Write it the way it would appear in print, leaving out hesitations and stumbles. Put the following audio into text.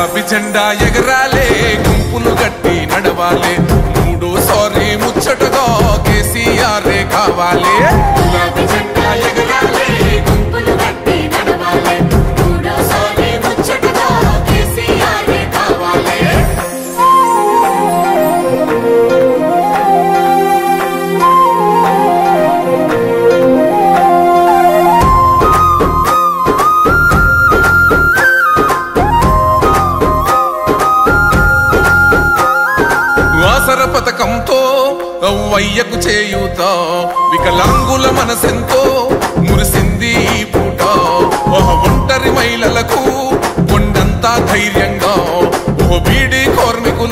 గులాబీ జెండా ఎగరాలే గుంపులు గట్టి నడవాలే మూడోసారి ముచ్చటగా కేసీఆర్ కావాలే గులాబీ జెండా ఎగరాలే గుంపులు గట్టి నడవాలే మూడోసారి ముచ్చటగా కేసీఆర్ కావాలే ఆసర పథకంతో అవ్వయ్యకు చేయూత వికలాంగుల మనసెంతో మురిసింది ఈ పూట ఒంటరి మహిళలకు కొండంతా ధైర్యంగా ఓ బీడీ కార్మికుల